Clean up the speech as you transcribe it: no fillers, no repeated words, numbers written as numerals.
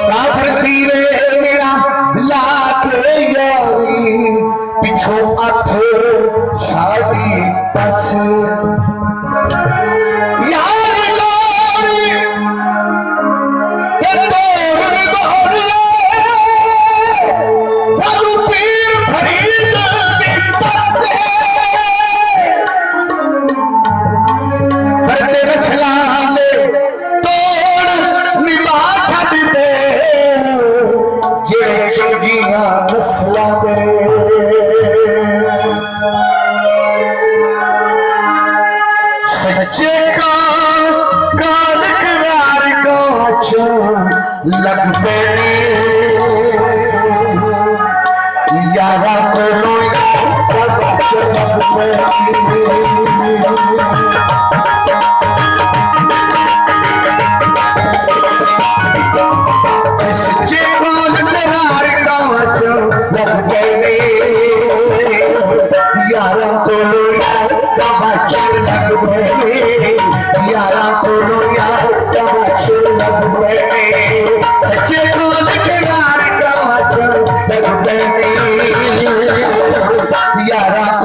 काफर तीरे मेरा लाके यारी पिछो अथ साड़ी पस सच्चे का गाल करार गाच लगते यारा को सच्चे गाल करार गाच लगते यारा को यारा बोलो यार सच्चे खोल के यार यारा